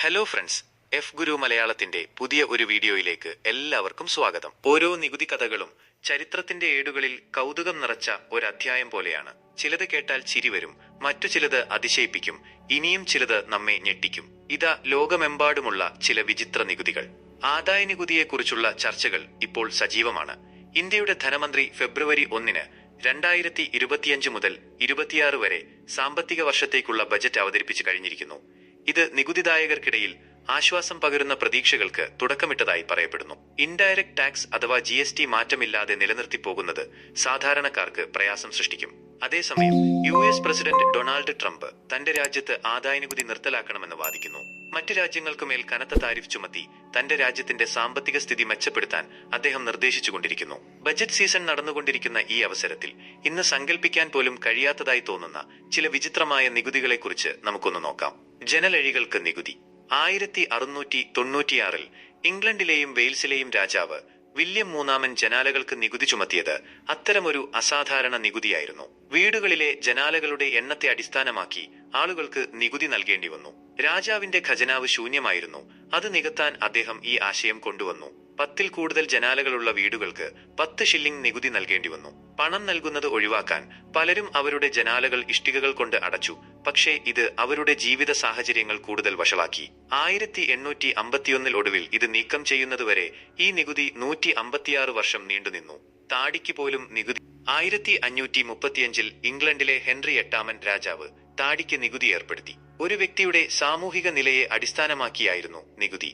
Hello friends, F ഗുരു മലയാളത്തിന്റെ പുതിയ ഒരു വീഡിയോയിലേക്ക് എല്ലാവർക്കും സ്വാഗതം. ഓരോ നികുതി കഥകളും ചരിത്രത്തിന്റെ ഏടുകളിൽ കൗതുകം നിറച്ച ഒരു അധ്യായം പോലെയാണ്. ചിലത് കേട്ടാൽ ചിരി വരും, മറ്റു ചിലത് അതിശയിപ്പിക്കും, ഇനിയും ചിലത് നമ്മെ ഞെട്ടിക്കും. ഇതാ ലോകമെമ്പാടുമുള്ള ചില വിചിത്ര നികുതികൾ. ആദായ നികുതിയെക്കുറിച്ചുള്ള ചർച്ചകൾ ഇപ്പോൾ സജീവമാണ്. ഇന്ത്യയുടെ ധനമന്ത്രി ഫെബ്രുവരി 1 2025 മുതൽ 26 വരെ സാമ്പത്തിക വർഷത്തേക്കുള്ള ബജറ്റ് അവതരിപ്പിച്ചു കഴിഞ്ഞിരിക്കുന്നു. ഇത് നികുതിദായകർക്കിടയിൽ ആശ്വാസം പകരുന്ന പ്രതീക്ഷകൾക്ക് തുടക്കമിട്ടതായി പറയപ്പെടുന്നു. ഇൻഡയറക്ട് ടാക്സ് അഥവാ GST മാറ്റമില്ലാതെ നിലനിർത്തി പോകുന്നത് സാധാരണക്കാർക്ക് പ്രയാസം സൃഷ്ടിക്കും. അതേസമയം US പ്രസിഡന്റ് ഡൊണാൾഡ് ട്രംപ് തന്റെ രാജ്യത്ത് ആദായനികുതി നിർത്തലാക്കണമെന്ന് വാദിക്കുന്നു. മറ്റ് രാജ്യങ്ങൾക്കുമേൽ കനത്ത താരിഫ് ചുമത്തി തന്റെ രാജ്യത്തിന്റെ സാമ്പത്തിക സ്ഥിതി മെച്ചപ്പെടുത്താൻ അദ്ദേഹം നിർദ്ദേശിച്ചുകൊണ്ടിരിക്കുന്നു. ബജറ്റ് സീസൺ നടന്നുകൊണ്ടിരിക്കുന്ന ഈ അവസരത്തിൽ ഇന്ന് സങ്കല്പിക്കാൻ പോലും കഴിയാത്തതായി തോന്നുന്ന ചില വിചിത്രമായ നികുതികളെക്കുറിച്ച് നമുക്കൊന്ന് നോക്കാം. ജനലഴികൾക്ക് നികുതി. 1696 ഇംഗ്ലണ്ടിലെയും വെയിൽസിലെയും രാജാവ് വില്യം മൂന്നാമൻ ജനാലകൾക്ക് നികുതി ചുമത്തിയത് അത്തരമൊരു അസാധാരണ നികുതിയായിരുന്നു. വീടുകളിലെ ജനാലകളുടെ എണ്ണത്തെ അടിസ്ഥാനമാക്കി ആളുകൾക്ക് നികുതി നൽകേണ്ടി വന്നു. രാജാവിന്റെ ഖജനാവ് ശൂന്യമായിരുന്നു. അത് നികത്താൻ അദ്ദേഹം ഈ ആശയം കൊണ്ടുവന്നു. 10ൽ കൂടുതൽ ജനാലകളുള്ള വീടുകൾക്ക് 10 ഷില്ലിംഗ് നികുതി നൽകേണ്ടി വന്നു. പണം നൽകുന്നത് ഒഴിവാക്കാൻ പലരും അവരുടെ ജനാലകൾ ഇഷ്ടികകൾ കൊണ്ട് അടച്ചു. പക്ഷേ ഇത് അവരുടെ ജീവിത സാഹചര്യങ്ങൾ കൂടുതൽ വഷളാക്കി. 1851 ഒടുവിൽ ഇത് നീക്കം ചെയ്യുന്നതുവരെ ഈ നികുതി 156 വർഷം നീണ്ടുനിന്നു. താടിക്ക് പോലും നികുതി. 1535 ഇംഗ്ലണ്ടിലെ ഹെൻറി 8 രാജാവ് താടിക്ക് നികുതി ഏർപ്പെടുത്തി. ഒരു വ്യക്തിയുടെ സാമൂഹിക നിലയെ അടിസ്ഥാനമാക്കിയായിരുന്നു നികുതി.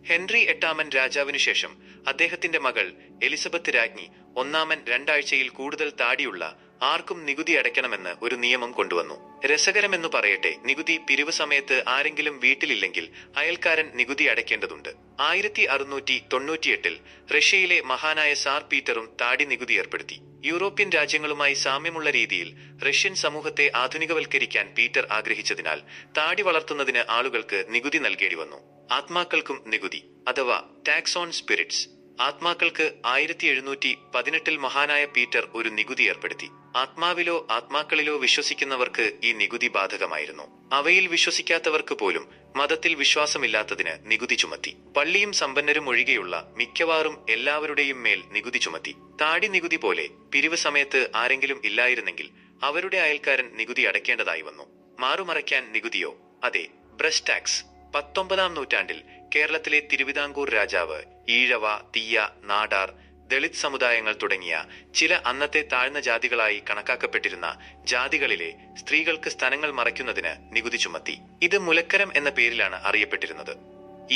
ഹെൻറി 8 രാജാവിനു ശേഷം അദ്ദേഹത്തിന്റെ മകൾ എലിസബത്ത് രാജ്ഞി 1 2 കൂടുതൽ താടിയുള്ള ആർക്കും നികുതി അടയ്ക്കണമെന്ന് ഒരു നിയമം കൊണ്ടുവന്നു. രസകരമെന്നു പറയട്ടെ, നികുതി പിരിവ് സമയത്ത് ആരെങ്കിലും വീട്ടിലില്ലെങ്കിൽ അയൽക്കാരൻ നികുതി അടയ്ക്കേണ്ടതുണ്ട്. 1698 റഷ്യയിലെ മഹാനായ സാർ പീറ്ററും താടി നികുതി ഏർപ്പെടുത്തി. യൂറോപ്യൻ രാജ്യങ്ങളുമായി സാമ്യമുള്ള രീതിയിൽ റഷ്യൻ സമൂഹത്തെ ആധുനികവൽക്കരിക്കാൻ പീറ്റർ ആഗ്രഹിച്ചതിനാൽ താടി വളർത്തുന്നതിന് ആളുകൾക്ക് നികുതി നൽകേണ്ടി വന്നു. ആത്മാക്കൾക്കും നികുതി അഥവാ ടാക്സ് ഓൺ സ്പിരിറ്റ്സ്. ആത്മാക്കൾക്ക് 1718 മഹാനായ പീറ്റർ ഒരു നികുതി ഏർപ്പെടുത്തി. ആത്മാവിലോ ആത്മാക്കളിലോ വിശ്വസിക്കുന്നവർക്ക് ഈ നികുതി ബാധകമായിരുന്നു. അവയിൽ വിശ്വസിക്കാത്തവർക്ക് പോലും മതത്തിൽ വിശ്വാസമില്ലാത്തതിന് നികുതി ചുമത്തി. പള്ളിയും സമ്പന്നരും ഒഴികെയുള്ള മിക്കവാറും എല്ലാവരുടെയും മേൽ നികുതി ചുമത്തി. താടി നികുതി പോലെ പിരിവ് സമയത്ത് ആരെങ്കിലും ഇല്ലായിരുന്നെങ്കിൽ അവരുടെ അയൽക്കാരൻ നികുതി അടയ്ക്കേണ്ടതായി വന്നു. മാറുമറയ്ക്കാൻ നികുതിയോ? അതെ, ബ്രസ്റ്റ് ടാക്സ്. 19-ാം നൂറ്റാണ്ടിൽ കേരളത്തിലെ തിരുവിതാംകൂർ രാജാവ് ഈഴവ, തീയ, നാടാർ, ദളിത് സമുദായങ്ങൾ തുടങ്ങിയ ചില അന്നത്തെ താഴ്ന്ന ജാതികളായി കണക്കാക്കപ്പെട്ടിരുന്ന ജാതികളിലെ സ്ത്രീകൾക്ക് സ്തനങ്ങൾ മറയ്ക്കുന്നതിന് നികുതി ചുമത്തി. ഇത് മുലക്കരം എന്ന പേരിലാണ് അറിയപ്പെട്ടിരുന്നത്.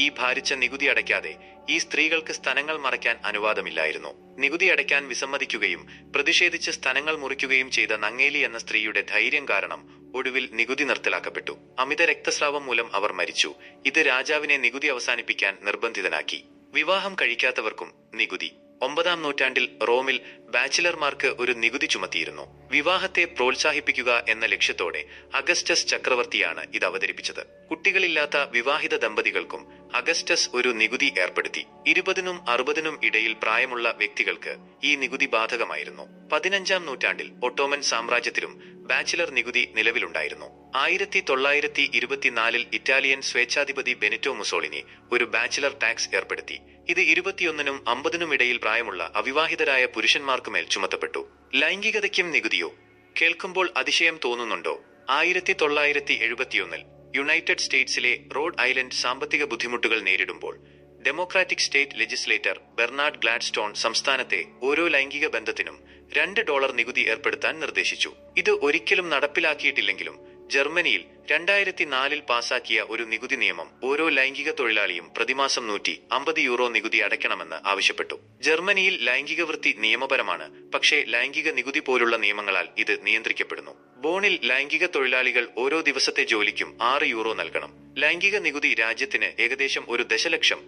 ഈ ഭാരിച്ച നികുതി അടയ്ക്കാതെ ഈ സ്ത്രീകൾക്ക് സ്തനങ്ങൾ മറയ്ക്കാൻ അനുവാദമില്ലായിരുന്നു. നികുതി അടയ്ക്കാൻ വിസമ്മതിക്കുകയും പ്രതിഷേധിച്ച് സ്തനങ്ങൾ മുറിക്കുകയും ചെയ്ത നങ്ങേലി എന്ന സ്ത്രീയുടെ ധൈര്യം കാരണം ഒടുവിൽ നികുതി നിർത്തലാക്കപ്പെട്ടു. അമിത രക്തസ്രാവം മൂലം അവർ മരിച്ചു. ഇത് രാജാവിനെ നികുതി അവസാനിപ്പിക്കാൻ നിർബന്ധിതനാക്കി. വിവാഹം കഴിക്കാത്തവർക്കും നികുതി. 9-ാം നൂറ്റാണ്ടിൽ റോമിൽ ബാച്ചിലർമാർക്ക് ഒരു നികുതി ചുമത്തിയിരുന്നു. വിവാഹത്തെ പ്രോത്സാഹിപ്പിക്കുക എന്ന ലക്ഷ്യത്തോടെ അഗസ്റ്റസ് ചക്രവർത്തിയാണ് ഇത് അവതരിപ്പിച്ചത്. കുട്ടികളില്ലാത്ത വിവാഹിത ദമ്പതികൾക്കും അഗസ്റ്റസ് ഒരു നികുതി ഏർപ്പെടുത്തി. 20-നും 60-നും ഇടയിൽ പ്രായമുള്ള വ്യക്തികൾക്ക് ഈ നികുതി ബാധകമായിരുന്നു. 15-ാം നൂറ്റാണ്ടിൽ ഒട്ടോമൻ സാമ്രാജ്യത്തിലും ബാച്ചിലർ നികുതി നിലവിലുണ്ടായിരുന്നു. 1924 ഇറ്റാലിയൻ സ്വേച്ഛാധിപതി ബെനിറ്റോ മുസോളിനി ഒരു ബാച്ചിലർ ടാക്സ് ഏർപ്പെടുത്തി. ഇത് 21-നും 50-നും ഇടയിൽ പ്രായമുള്ള അവിവാഹിതരായ പുരുഷന്മാർക്കുമേൽ ചുമത്തപ്പെട്ടു. ലൈംഗികതയ്ക്കും നികുതിയോ? കേൾക്കുമ്പോൾ അതിശയം തോന്നുന്നുണ്ടോ? 1971 യുണൈറ്റഡ് സ്റ്റേറ്റ്സിലെ റോഡ് ഐലൻഡ് സാമ്പത്തിക ബുദ്ധിമുട്ടുകൾ നേരിടുമ്പോൾ democratic state legislator Bernard Gladstone സംസ്ഥാനത്തെ ഓരോ ലൈംഗിക ബന്ധത്തിനും $2 നികുതി ഏർപ്പെടുത്താൻ നിർദ്ദേശിച്ചു. ഇത് ഒരിക്കലും നടപ്പിലാക്കിയിട്ടില്ലെങ്കിലും ജർമ്മനിയിൽ 2004 പാസാക്കിയ ഒരു നികുതി നിയമം ഓരോ ലൈംഗിക തൊഴിലാളിയും പ്രതിമാസം €150 നികുതി അടയ്ക്കണമെന്ന് ആവശ്യപ്പെട്ടു. ജർമ്മനിയിൽ ലൈംഗിക വൃത്തി നിയമപരമാണ്, പക്ഷേ ലൈംഗിക നികുതി പോലുള്ള നിയമങ്ങളാൽ ഇത് നിയന്ത്രിക്കപ്പെടുന്നു. ബോണിൽ ലൈംഗിക തൊഴിലാളികൾ ഓരോ ദിവസത്തെ ജോലിക്കും €6 നൽകണം. ലൈംഗിക നികുതി രാജ്യത്തിന് ഏകദേശം €1 ദശലക്ഷം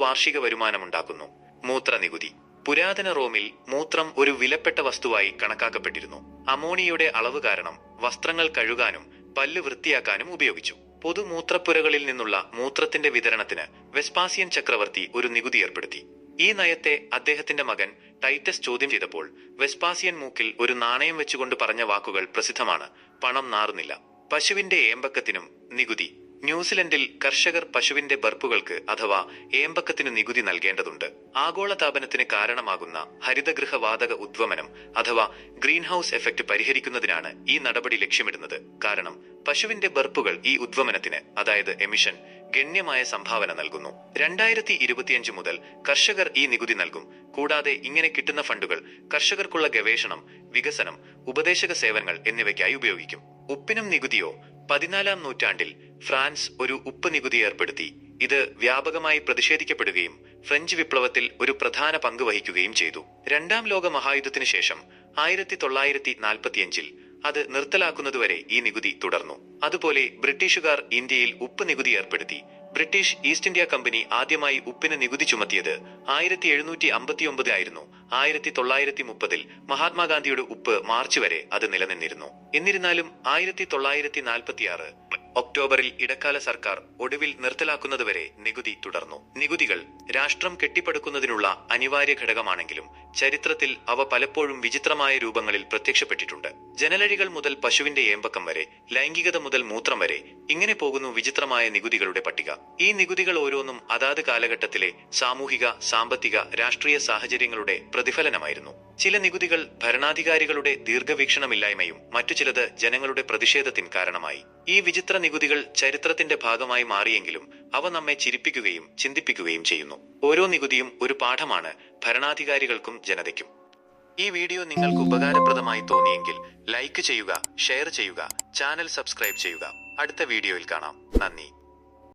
വാർഷിക വരുമാനമുണ്ടാക്കുന്നു. മൂത്ര നികുതി. പുരാതന റോമിൽ മൂത്രം ഒരു വിലപ്പെട്ട വസ്തുവായി കണക്കാക്കപ്പെട്ടിരുന്നു. അമോണിയയുടെ അളവ് കാരണം വസ്ത്രങ്ങൾ കഴുകാനും പല്ല് വൃത്തിയാക്കാനും ഉപയോഗിച്ചു. പൊതുമൂത്രപ്പുരകളിൽ നിന്നുള്ള മൂത്രത്തിന്റെ വിതരണത്തിന് വെസ്പാസിയൻ ചക്രവർത്തി ഒരു നികുതി ഏർപ്പെടുത്തി. ഈ നയത്തെ അദ്ദേഹത്തിന്റെ മകൻ ടൈറ്റസ് ചോദ്യം ചെയ്തപ്പോൾ വെസ്പാസിയൻ മൂക്കിൽ ഒരു നാണയം വെച്ചുകൊണ്ട് പറഞ്ഞ വാക്കുകൾ പ്രസിദ്ധമാണ്: പണം നാറുന്നില്ല. പശുവിന്റെ ഏമ്പക്കത്തിനും നികുതി. ന്യൂസിലൻഡിൽ കർഷകർ പശുവിന്റെ ബർപ്പുകൾക്ക് അഥവാ ഏമ്പക്കത്തിന് നികുതി നൽകേണ്ടതുണ്ട്. ആഗോളതാപനത്തിന് കാരണമാകുന്ന ഹരിതഗൃഹ വാതക ഉദ്വമനം അഥവാ ഗ്രീൻ ഹൌസ് എഫക്ട് പരിഹരിക്കുന്നതിനാണ് ഈ നടപടി ലക്ഷ്യമിടുന്നത്. കാരണം പശുവിന്റെ ബർപ്പുകൾ ഈ ഉദ്വമനത്തിന്, അതായത് എമിഷൻ, ഗണ്യമായ സംഭാവന നൽകുന്നു. 2025 മുതൽ കർഷകർ ഈ നികുതി നൽകും. കൂടാതെ ഇങ്ങനെ കിട്ടുന്ന ഫണ്ടുകൾ കർഷകർക്കുള്ള ഗവേഷണം, വികസനം, ഉപദേശക സേവനങ്ങൾ എന്നിവയ്ക്കായി ഉപയോഗിക്കും. ഉപ്പിനും നികുതിയോ? 14-ാം നൂറ്റാണ്ടിൽ ഫ്രാൻസ് ഒരു ഉപ്പ് നികുതി ഏർപ്പെടുത്തി. ഇത് വ്യാപകമായി പ്രതിഷേധിക്കപ്പെടുകയും ഫ്രഞ്ച് വിപ്ലവത്തിൽ ഒരു പ്രധാന പങ്ക് വഹിക്കുകയും ചെയ്തു. രണ്ടാം ലോക മഹായുദ്ധത്തിനു ശേഷം 1945-ൽ അത് നിർത്തലാക്കുന്നതുവരെ ഈ നികുതി തുടർന്നു. അതുപോലെ ബ്രിട്ടീഷുകാർ ഇന്ത്യയിൽ ഉപ്പ് നികുതി ഏർപ്പെടുത്തി. ബ്രിട്ടീഷ് ഈസ്റ്റ് ഇന്ത്യ കമ്പനി ആദ്യമായി ഉപ്പിന് നികുതി ചുമത്തിയത് 1759 ആയിരുന്നു. 1930-ൽ മഹാത്മാഗാന്ധിയുടെ ഉപ്പ് മാർച്ച് വരെ അത് നിലനിന്നിരുന്നു. എന്നിരുന്നാലും 1946 ഒക്ടോബറിൽ ഇടക്കാല സർക്കാർ ഒടുവിൽ നിർത്തലാക്കുന്നതുവരെ നികുതി തുടർന്നു. നികുതികൾ രാഷ്ട്രം കെട്ടിപ്പടുക്കുന്നതിനുള്ള അനിവാര്യ ഘടകമാണെങ്കിലും ചരിത്രത്തിൽ അവ പലപ്പോഴും വിചിത്രമായ രൂപങ്ങളിൽ പ്രത്യക്ഷപ്പെട്ടിട്ടുണ്ട്. ജനലഴികൾ മുതൽ പശുവിന്റെ ഏമ്പക്കം വരെ, ലൈംഗികത മുതൽ മൂത്രം വരെ, ഇങ്ങനെ പോകുന്നു വിചിത്രമായ നികുതികളുടെ പട്ടിക. ഈ നികുതികൾ ഓരോന്നും അതാത് കാലഘട്ടത്തിലെ സാമൂഹിക, സാമ്പത്തിക, രാഷ്ട്രീയ സാഹചര്യങ്ങളുടെ പ്രതിഫലനമായിരുന്നു. ചില നികുതികൾ ഭരണാധികാരികളുടെ ദീർഘവീക്ഷണമില്ലായ്മയും മറ്റു ചിലത് ജനങ്ങളുടെ പ്രതിഷേധത്തിന് കാരണമായി. ഈ വിചിത്ര നികുതികൾ ചരിത്രത്തിന്റെ ഭാഗമായി മാറിയെങ്കിലും അവ നമ്മെ ചിരിപ്പിക്കുകയും ചിന്തിപ്പിക്കുകയും ചെയ്യുന്നു. ഓരോ നികുതിയും ഒരു പാഠമാണ് ഭരണാധികാരികൾക്കും ജനതയ്ക്കും. ഈ വീഡിയോ നിങ്ങൾക്ക് ഉപകാരപ്രദമായി തോന്നിയെങ്കിൽ ലൈക്ക് ചെയ്യുക, ഷെയർ ചെയ്യുക, ചാനൽ സബ്സ്ക്രൈബ് ചെയ്യുക. അടുത്ത വീഡിയോയിൽ കാണാം. നന്ദി.